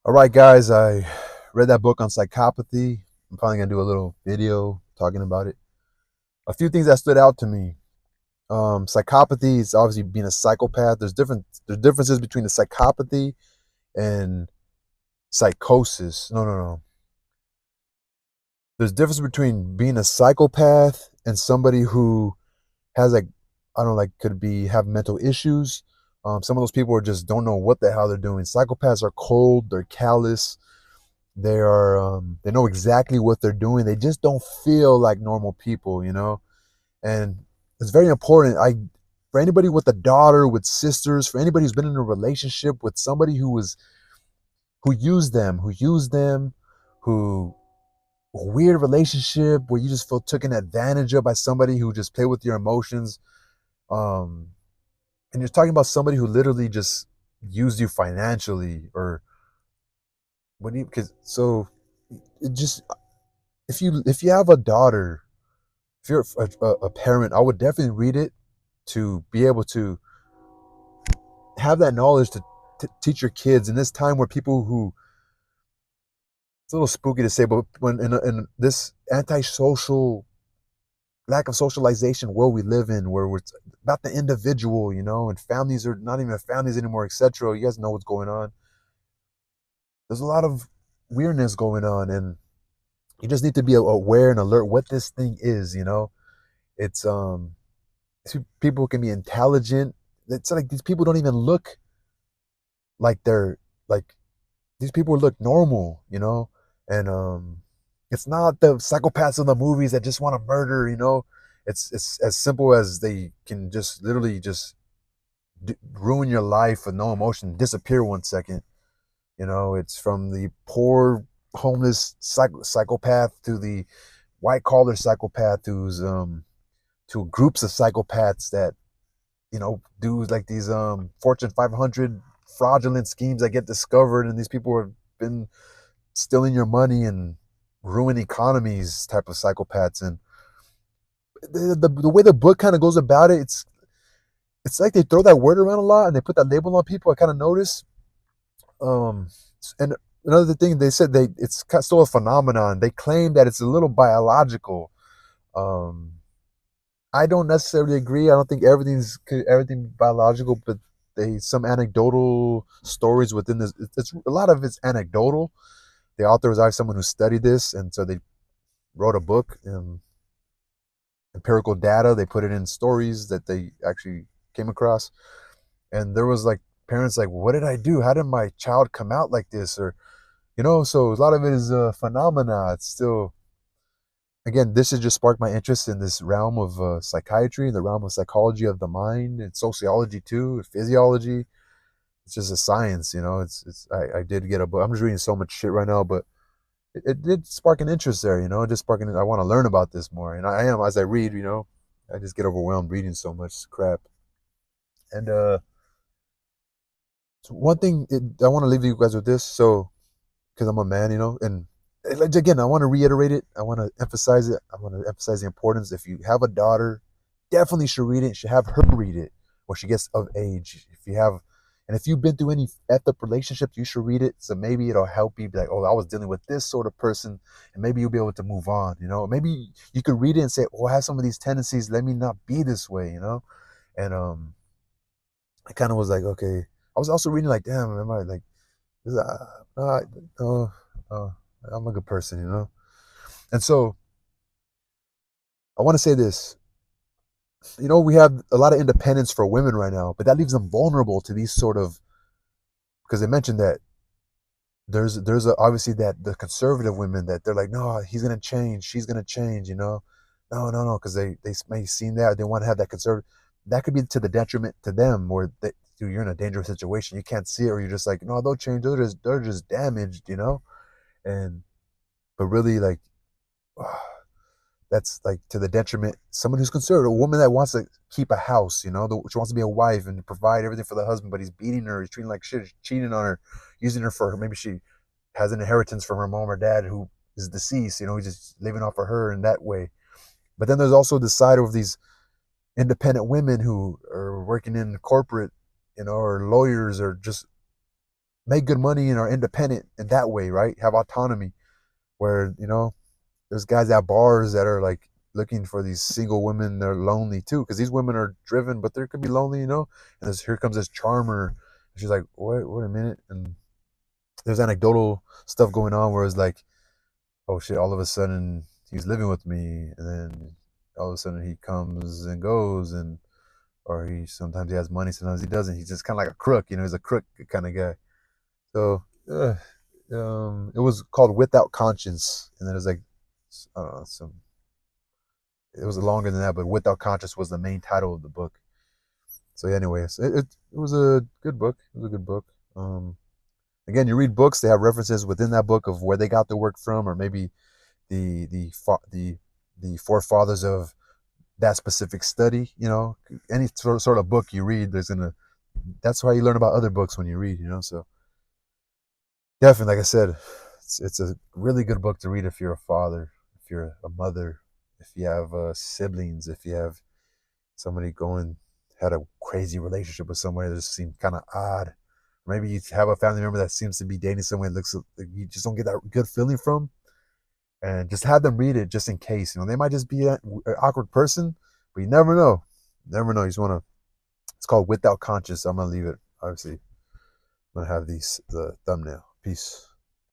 All right, guys, I read that book on psychopathy. I'm probably going to do a little video talking about it. A few things that stood out to me. Psychopathy is obviously being a psychopath. There's differences between the psychopathy and psychosis. No. There's difference between being a psychopath and somebody who has like, I don't know, like could be have mental issues. Some of those people are just don't know what the hell they're doing. Psychopaths are cold, they're callous, they know exactly what they're doing. They just don't feel like normal people. And it's very important. I For anybody with a daughter, with sisters, for anybody who's been in a relationship with somebody who used them, who a weird relationship where you just feel taken advantage of by somebody who just play with your emotions. Um, and you're talking about somebody who literally just used you financially or when you because so it just if you have a daughter, if you're a parent, I would definitely read it to be able to have that knowledge to teach your kids in this time where people who it's a little spooky to say, but when in this antisocial lack of socialization world we live in, where it's about the individual, and families are not even families anymore, etc. You guys know what's going on. There's a lot of weirdness going on, and you just need to be aware and alert what this thing is. It's people can be intelligent. It's like these people don't even look like they're like these people look normal, and it's not the psychopaths in the movies that just want to murder. It's as simple as they can just literally just ruin your life with no emotion, disappear 1 second. It's from the poor homeless psychopath to the white collar psychopath who's to groups of psychopaths that do like these Fortune 500 fraudulent schemes that get discovered, and these people have been stealing your money and ruin economies type of psychopaths. And the way the book kind of goes about it, it's like they throw that word around a lot and they put that label on people. I kind of notice. Um, and another thing they said it's still a phenomenon. They claim that it's a little biological. Um, I don't necessarily agree. I don't think everything biological, but they some anecdotal stories within this. It's a lot of it's anecdotal. The author was actually someone who studied this, and so they wrote a book. Empirical data. They put it in stories that they actually came across, and there was like parents like, "What did I do? How did my child come out like this?" Or so a lot of it is a phenomena. It's still again, this has just sparked my interest in this realm of psychiatry, the realm of psychology of the mind, and sociology too, and physiology. It's just a science. I did get a book. I'm just reading so much shit right now, but it did spark an interest there. Just sparking. I want to learn about this more, and I am as I read. I just get overwhelmed reading so much crap. And so one thing I want to leave you guys with this, so because I'm a man, and like, again, I want to reiterate it. I want to emphasize it. I want to emphasize the importance. If you have a daughter, definitely should read it. You should have her read it when she gets of age. And if you've been through any effed up relationships, you should read it. So maybe it'll help you be like, oh, I was dealing with this sort of person, and maybe you'll be able to move on. Maybe you could read it and say, oh, I have some of these tendencies. Let me not be this way. And I kind of was like, okay. I was also reading like, damn, am I like, uh, uh, uh, I'm a good person. And so I want to say this. We have a lot of independence for women right now, but that leaves them vulnerable to these sort of because they mentioned that obviously that the conservative women that they're like, no, he's gonna change, she's gonna change. No, because they may seen that they want to have that conservative. That could be to the detriment to them, or that dude, you're in a dangerous situation, you can't see it, or you're just like, no, they'll change, they're just damaged. And but really like that's like to the detriment. Someone who's conservative, a woman that wants to keep a house, she wants to be a wife and provide everything for the husband, but he's beating her, he's treating her like shit, he's cheating on her, using her for her. Maybe she has an inheritance from her mom or dad who is deceased. He's just living off of her in that way. But then there's also the side of these independent women who are working in corporate, or lawyers, or just make good money and are independent in that way, right? Have autonomy. Where, there's guys at bars that are like looking for these single women. They're lonely too, because these women are driven, but they could be lonely. And here comes this charmer. And she's like, wait a minute. And there's anecdotal stuff going on where it's like, oh shit, all of a sudden he's living with me, and then all of a sudden he comes and goes, and or he sometimes he has money, sometimes he doesn't. He's just kind of like a crook. He's a crook kind of guy. So it was called Without Conscience, and then it was like, I don't know, it was longer than that, but Without Conscience was the main title of the book. So yeah, anyways, it was a good book. It was a good book. Again, you read books; they have references within that book of where they got the work from, or maybe the forefathers of that specific study. Any sort of book you read, that's why you learn about other books when you read. So definitely, like I said, it's a really good book to read if you're a father, if you're a mother, if you have siblings, if you have somebody had a crazy relationship with somebody that just seemed kind of odd. Maybe you have a family member that seems to be dating someone that looks like you just don't get that good feeling from, and just have them read it just in case. They might just be an awkward person, but you never know. Never know. You just want to. It's called Without Conscience. I'm gonna leave it. Obviously, I'm gonna have the thumbnail. Peace.